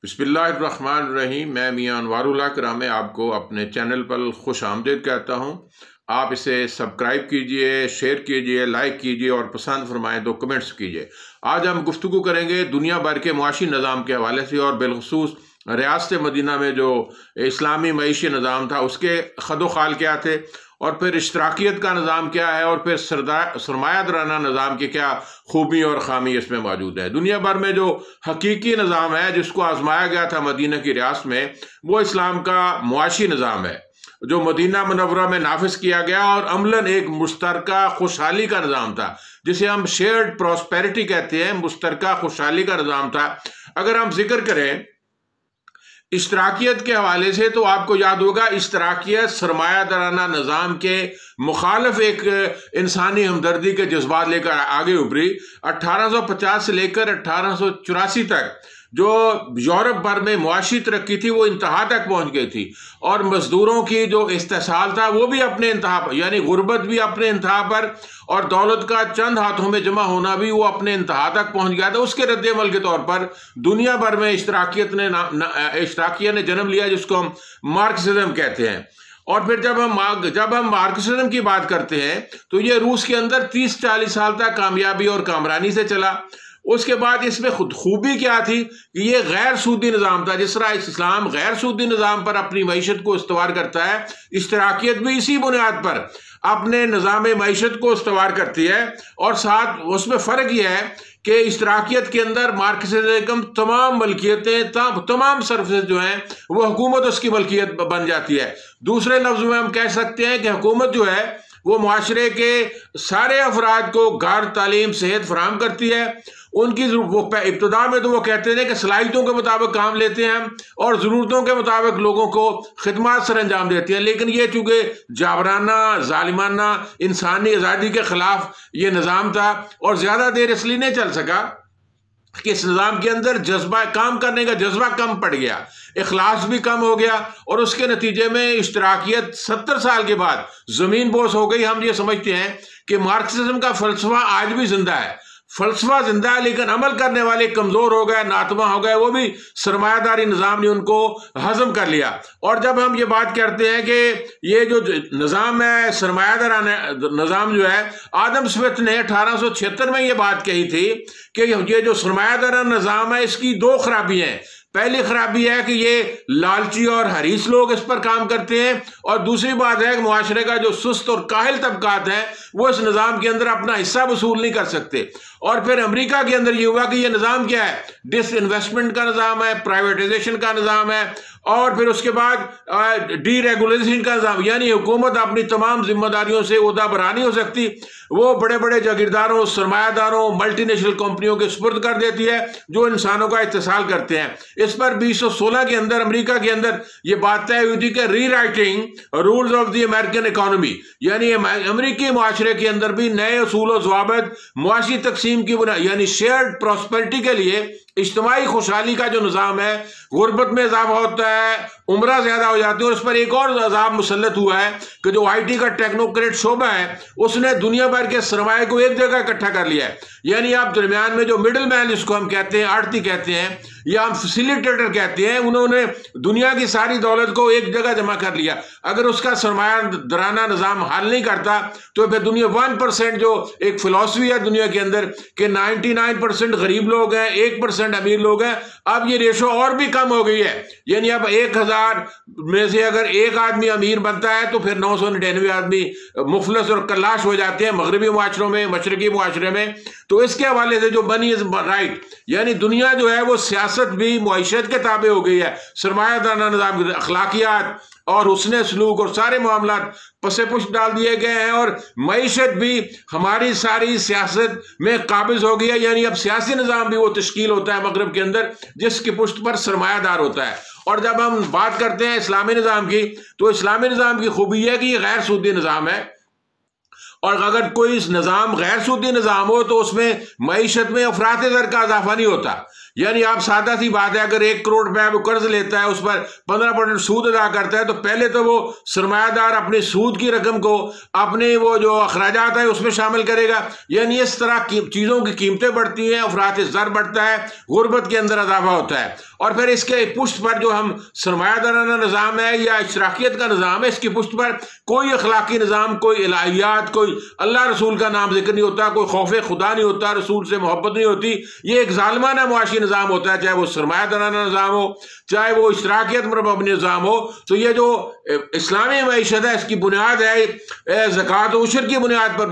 बिस्मिल्लाहिर्रहमानिर्रहीम। मैं मियां अनवारुल्लाह करामे आपको अपने चैनल पर खुश आमदीद कहता हूँ। आप इसे सब्सक्राइब कीजिए, शेयर कीजिए, लाइक कीजिए और पसंद फरमाएँ तो कमेंट्स कीजिए। आज हम गुफ्तगू करेंगे दुनिया भर के मुआशी निज़ाम के हवाले से और बिलखुसूस रियासत मदीना में जो इस्लामी मईशी निज़ाम था उसके खदोखाल क्या थे, और फिर इश्तराकियत का निज़ाम क्या है, और फिर सरमायादाराना निज़ाम की क्या खूबी और ख़ामी इसमें मौजूद है। दुनिया भर में जो हकीकी निज़ाम है जिसको आजमाया गया था मदीना की रियासत में, वो इस्लाम का मुआशी निज़ाम है जो मदीना मुनव्वरा में नाफिज किया गया और अमलन एक मुश्तरका खुशहाली का निज़ाम था जिसे हम शेयर्ड प्रॉस्पेरिटी कहते हैं। मुश्तरका खुशहाली का निज़ाम था। अगर हम जिक्र करें इश्तराकियत के हवाले से तो आपको याद होगा इश्तराकियत सरमायादाराना निज़ाम के मुखालिफ एक इंसानी हमदर्दी के जज्बात लेकर आगे उभरी। 1850 से लेकर 1884 तक जो यूरोप भर में मुआशी तरक्की थी वो इंतहा तक पहुंच गई थी, और मजदूरों की जो इस्तेसाल था वो भी अपने इंतहा पर, यानी गुर्बत भी अपने इंतहा पर और दौलत का चंद हाथों में जमा होना भी वो अपने इंतहा तक पहुंच गया था। उसके रद्द-ए-अमल के तौर पर दुनिया भर में इश्तराकियत ने जन्म लिया जिसको हम मार्क्सिज्म कहते हैं। और फिर जब हम मार्क्सिज्म की बात करते हैं तो ये रूस के अंदर 30-40 साल तक कामयाबी और कामरानी से चला। उसके बाद इसमें खुद खूबी क्या थी कि ये गैर सूदी निज़ाम था। जिस तरह इस्लाम गैर सूदी निज़ाम पर अपनी मईशत को इस्तवार करता है, इश्तराकियत भी इसी बुनियाद पर अपने निज़ाम मईशत को इस्तवार करती है। और साथ उसमें फ़र्क यह है कि इश्तराकियत के अंदर मार्क्सिज्म तमाम मलकियतें, तमाम सर्विसेज जो हैं वो हुकूमत उसकी मलकियत बन जाती है। दूसरे लफ्ज़ में हम कह सकते हैं कि हुकूमत जो है वो माशरे के सारे अफराद को घर, तालीम, सेहत फराहम करती है। उनकी वो इब्तदा में तो वो कहते थे कि सलाहियतों के मुताबिक काम लेते हैं हम और ज़रूरतों के मुताबिक लोगों को खिदमत सर अंजाम देते हैं, लेकिन ये चूँकि जाबराना, जालिमाना, इंसानी आज़ादी के ख़िलाफ़ ये निज़ाम था और ज़्यादा देर इसलिए नहीं चल सका कि इस निज़ाम के अंदर जज्बा, काम करने का जज्बा कम पड़ गया, इखलास भी कम हो गया, और उसके नतीजे में इश्तराकियत 70 साल के बाद ज़मीन बोस हो गई। हम ये समझते हैं कि मार्क्सिज्म का फ़लसफ़ा आज भी जिंदा है, फ़लसफ़ा जिंदा है, लेकिन अमल करने वाले कमज़ोर हो गए, नातमा हो गए। वो भी सरमायादारी निज़ाम ने उनको हज़म कर लिया। और जब हम ये बात करते हैं कि ये जो निज़ाम है सरमायादाराना निज़ाम जो है, आदम स्मिथ ने 1876 में ये बात कही थी कि ये जो सरमायादाराना निज़ाम है इसकी दो खराबी हैं। पहली खराबी है कि ये लालची और हरीस लोग इस पर काम करते हैं, और दूसरी बात है कि मुआशरे का जो सुस्त और काहिल तबकात है वो इस निज़ाम के अंदर अपना हिस्सा वसूल नहीं कर सकते। और फिर अमेरिका के अंदर ये हुआ कि ये निज़ाम क्या है, डिसइन्वेस्टमेंट का निज़ाम है, प्राइवेटाइजेशन का निज़ाम है, और फिर उसके बाद डीरेगुलेशन का निज़ाम, यानी हुकूमत अपनी तमाम जिम्मेदारियों से ओहदा बरा नहीं हो सकती, वो बड़े बड़े जागीरदारों, सरमायादारों, मल्टीनेशनल कंपनियों के सुपुर्द कर देती है जो इंसानों का इत्तेसाल करते हैं। इस पर 2016 के अंदर अमेरिका के अंदर ये बात तय हुई थी कि rewriting rules of the American economy, यानी अमेरिकी मुआशरे के अंदर भी नए असूल और ज़वाबित मुआशी तकसीम की बुनियाद, यानी शेयर्ड प्रॉस्पेरिटी के लिए इज्तिमाई खुशहाली का जो निज़ाम है, गुर्बत में इजाफा होता है, उम्र ज़्यादा हो जाती है। और इस पर एक और अजाब मुसल्लत हुआ है कि जो IT का टेक्नोक्रेट शोबा है उसने दुनिया भर के सरमाए को एक जगह इकट्ठा कर लिया है। यानी आप दरमियान में जो मिडिल मैन जिसको हम कहते हैं, आड़ती कहते हैं या हम फैसिलिटेटर कहते हैं, उन्होंने दुनिया की सारी दौलत को एक जगह जमा कर लिया। अगर उसका सरमायादाराना निज़ाम हल नहीं करता तो फिर दुनिया 1% जो एक फिलॉसफी है दुनिया के अंदर कि 99% गरीब लोग हैं, 1% अमीर लोग हैं, अब ये रेशो और भी कम हो गई है। यानी अब 1000 में से अगर एक आदमी अमीर बनता है तो फिर 999 आदमी मुफलस और कल्लाश हो जाते हैं मगरबी मुआशरों में, मशरकी मुआशरे में। तो इसके हवाले से जो मनी इज राइट, यानी दुनिया जो है वो सियासत भी मुआशरत के ताबे हो गई है। सरमायादाराना निज़ाम की अखलाकियात और हुस्न सलूक और सारे मामलात पसे पुश डाल दिए गए हैं, और मईशत भी हमारी सारी सियासत में काबिज हो गई है। यानी अब सियासी निज़ाम भी वो तश्कील होता है मगरब के अंदर जिसकी पुश्त पर सरमायादार होता है। और जब हम बात करते हैं इस्लामी निज़ाम की तो इस्लामी निज़ाम की खूबी है कि ये गैर सूदी निज़ाम है, और अगर कोई इस निज़ाम गैर सूदी निज़ाम हो तो उसमें मईशत में अफरात ज़र का इजाफा नहीं होता। यानी आप सादा सी बात है, अगर 1 करोड़ रुपया वो कर्ज लेता है उस पर 15% सूद अदा करता है तो पहले तो वो सरमायादार अपने सूद की रकम को अपने वो जो अखराजात है उसमें शामिल करेगा। यानी इस तरह की चीज़ों की कीमतें बढ़ती हैं, अफरात ज़र बढ़ता है, गुर्बत के अंदर इजाफा होता है। और फिर इसके पुष्ट पर जो हम सरमायादाराना निज़ाम है या इशराकियत का निज़ाम है, इसकी पुष्ट पर कोई अखलाकी निज़ाम, कोई इलाहियात, कोई अल्लाह रसूल का नाम जिक्र नहीं होता, कोई खौफ खुदा नहीं होता, रसूल से मोहब्बत नहीं होती। ये एक जालिमाना मुआशी निज़ाम होता है, चाहे वो सरमायादाराना निज़ाम हो, चाहे वो इशराकियत पर मबनी निज़ाम हो। तो ये जो इस्लामी मईशत है, इसकी बुनियाद है ज़कात और उशर की बुनियाद पर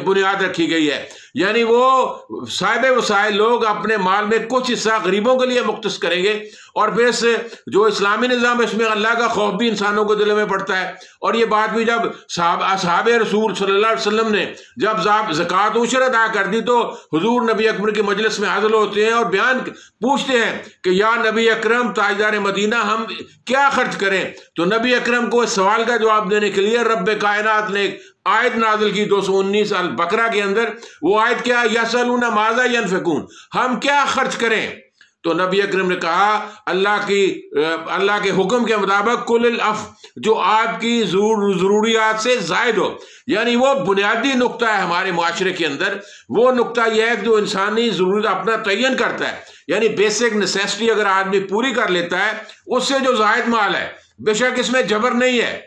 बुनियाद रखी गई है। यानी वो साहिब वसाइल लोग अपने माल में कुछ हिस्सा गरीबों के लिए मुख्तस करेंगे, और फिर से जो इस्लामी निज़ाम है इसमें अल्लाह का खौफ भी इंसानों को दिल में पड़ता है। और ये बात भी जब असहाब रसूल सल्लल्लाहु अलैहि वसल्लम ने जब ज़कात उशर अदा कर दी तो हुजूर नबी अकबर की मजलिस में हाजिर होते हैं और बयान पूछते हैं कि या नबी अकरम ताजदार मदीना, हम क्या खर्च करें? तो नबी अकरम को इस सवाल का जवाब देने के लिए रब कायनात ने आयत नाजिल की 219 अल बकरा के अंदर। वो आयत क्या? यसअलूना माज़ा यनफ़िकून, हम क्या खर्च करें? तो नबी अकरम ने कहा अल्लाह के हुक्म के मुताबिक कुल अफ, जो आपकी ज़रूरियात से ज़ायद हो। यानी वो बुनियादी नुक्ता है हमारे माशरे के अंदर। वो नुक्ता यह है कि जो इंसानी ज़रूरत अपना तयन करता है, यानी बेसिक नेसेसिटी अगर आदमी पूरी कर लेता है, उससे जो ज़ायद माल है, बेशक इसमें जबर नहीं है,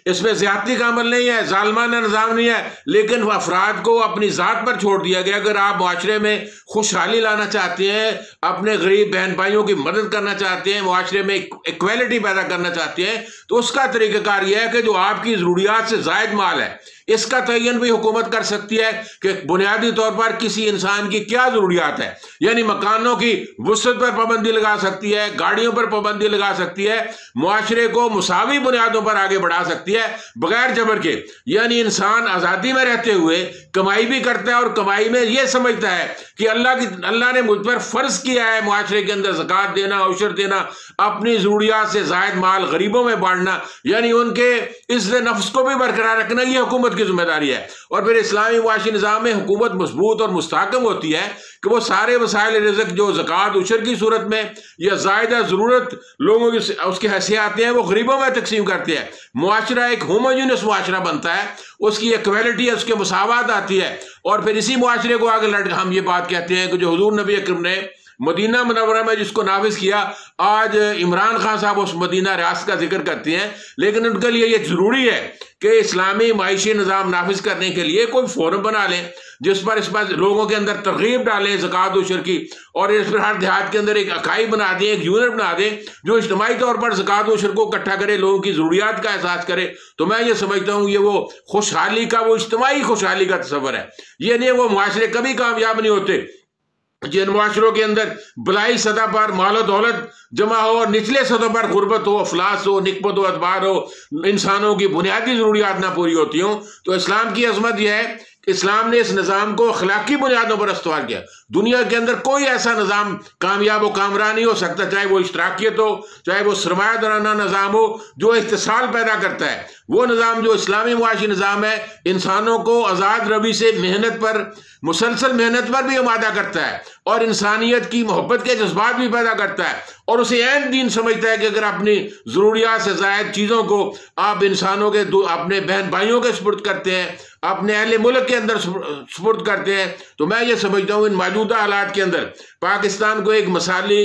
इसमें ज्यादती का अमल नहीं है, जालमाना निज़ाम नहीं है, लेकिन अफराद को अपनी ज़ात पर छोड़ दिया गया। अगर आप माशरे में खुशहाली लाना चाहते हैं, अपने गरीब बहन भाइयों की मदद करना चाहते हैं, माशरे में इक्वालिटी पैदा करना चाहते हैं, तो उसका तरीक़ाकार यह है कि जो आपकी ज़रूरियात से ज़ायद माल है, इसका तयन भी हुकूमत कर सकती है कि बुनियादी तौर पर किसी इंसान की क्या ज़रूरियात है। यानी मकानों की वुसअत पर पाबंदी लगा सकती है, गाड़ियों पर पाबंदी लगा सकती है, मुआशरे को मुसावी बुनियादों पर आगे बढ़ा सकती है बगैर जबर के। यानी इंसान आज़ादी में रहते हुए कमाई भी करता है और कमाई में यह समझता है कि अल्लाह ने मुझ पर फ़र्ज किया है मुआशरे के अंदर ज़कात देना, उशर देना, अपनी ज़रूरियात से ज़ायद माल गरीबों में बांटना, यानी उनके इज़्ज़त नफ्स को भी बरकरार रखना, यह हुकूमत की जिम्मेदारी है। और फिर इस्लामी मुआशी निज़ाम में हुकूमत मजबूत और मुस्तहकम होती है कि वो सारे वसाइल रिज़्क़ जो ज़कात उशर की सूरत में या ज़ायदा ज़रूरत लोगों की उसकी हैसियत हैं, वो गरीबों में तकसीम करती है। मुआशरा एक होमोजेनियस मुआशरा बनता है, उसकी इक्वालिटी है, उसके मुसावात आती है। और फिर इसी मुआशरे को आगे लड़ हम ये बात कहते हैं कि जो हुजूर नबी अकरम ने मदीना मुनव्वरा में जिसको नाफिज किया, आज इमरान खान साहब उस मदीना रियासत का जिक्र करते हैं, लेकिन उनके लिए ये जरूरी है कि इस्लामी माइशी निज़ाम नाफिज करने के लिए कोई फोरम बना लें जिस पर इस पर लोगों के अंदर तरगीब डालें ज़कात उशर की, और इस पर हर देहात के अंदर एक इकाई बना दें, एक यूनिट बना दें जो इज्तिमाई तौर पर ज़कात उशर को इकट्ठा करे, लोगों की ज़रूरियात का एहसास करे। तो मैं ये समझता हूँ ये वो खुशहाली का, वो इज्तिमाई खुशहाली का तस्वर है। ये नहीं वो मुआशरे कभी कामयाब नहीं होते जिन मुआशरों के अंदर बलाई सतह पर मालो दौलत जमा हो और निचले सतह पर गुर्बत हो, अफलास हो, निकबत हो, अतबार हो, इंसानों की बुनियादी ज़रूरियात ना पूरी होती हों। तो इस्लाम की अजमत यह है कि इस्लाम ने इस निज़ाम को अखलाकी बुनियादों पर इस्तेमाल किया। दुनिया के अंदर कोई ऐसा निज़ाम कामयाब व कामरान नहीं हो सकता, चाहे वो इश्तराकियत हो, चाहे वो सरमायादाराना निज़ाम हो जो इत्तिसाल पैदा करता है। वो निज़ाम जो इस्लामी मुआशी निज़ाम है, इंसानों को आज़ाद रवि से मेहनत पर, मुसलसल मेहनत पर भी आमादा करता है और इंसानियत की मोहब्बत के जज्बात भी पैदा करता है, और उसे ऐन दीन समझता है कि अगर अपनी ज़रूरियात से ज़ायद चीज़ों को आप इंसानों के अपने बहन भाइयों के सुपुर्द करते हैं, अपने अहले मुल्क के अंदर सुपुर्द करते हैं, तो मैं ये समझता हूँ इन मौजूदा हालात के अंदर पाकिस्तान को एक मिसाली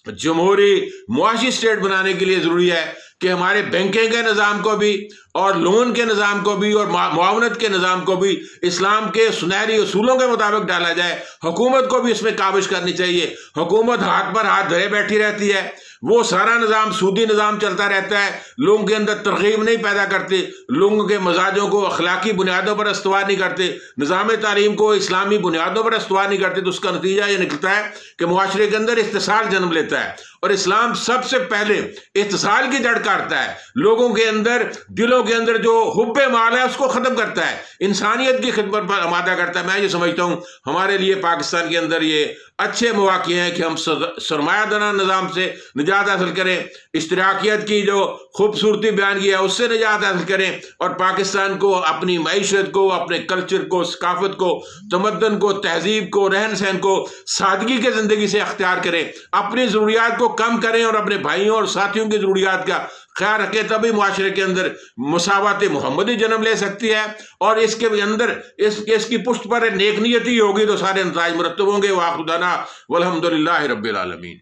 जमहूरी मुआशी स्टेट बनाने के लिए ज़रूरी है कि हमारे बैंकिंग के निज़ाम को भी और लोन के निज़ाम को भी और मुआवनत के निज़ाम को भी इस्लाम के सुनहरी उसूलों के मुताबिक डाला जाए। हुकूमत को भी इसमें काबिज करनी चाहिए। हुकूमत हाथ पर हाथ धरे बैठी रहती है, वो सारा निज़ाम सूदी निज़ाम चलता रहता है, लोगों के अंदर तरगीब नहीं पैदा करते, लोगों के मजाजों को अखलाकी बुनियादों पर इस्तवार नहीं करते, निज़ाम तालीम को इस्लामी बुनियादों पर इस्तवार नहीं करते। तो उसका नतीजा ये निकलता है कि मुआशरे के अंदर इत्तिसाल जन्म लेता है, और इस्लाम सबसे पहले इत्तिसाल की जड़ काटता है। लोगों के अंदर, दिलों के अंदर जो हुब्बे माल है उसको ख़त्म करता है, इंसानियत की खिदमत पर आमादा करता है। मैं ये समझता हूँ हमारे लिए पाकिस्तान के अंदर ये अच्छे मौके हैं कि हम सरमायादाराना निज़ाम से निजात हासिल करें, इश्तराकियत की जो खूबसूरती बयान की है उससे निजात हासिल करें, और पाकिस्तान को अपनी मईशत को, अपने कल्चर को, सकाफत को, तमद्दन को, तहजीब को, रहन सहन को सादगी के ज़िंदगी से अख्तियार करें, अपनी ज़रूरियात को कम करें और अपने भाइयों और साथियों की ज़रूरियात का ख्याल रखें। तभी मुआशरे के अंदर मुसावात मोहम्मदी जन्म ले सकती है, और इसके अंदर इसकी पुष्ट पर नेक नियति होगी तो सारे नताइज मुरत्तब होंगे। वाखुदाना वल्हम्दुलिल्लाहि रब्बिल आलमीन।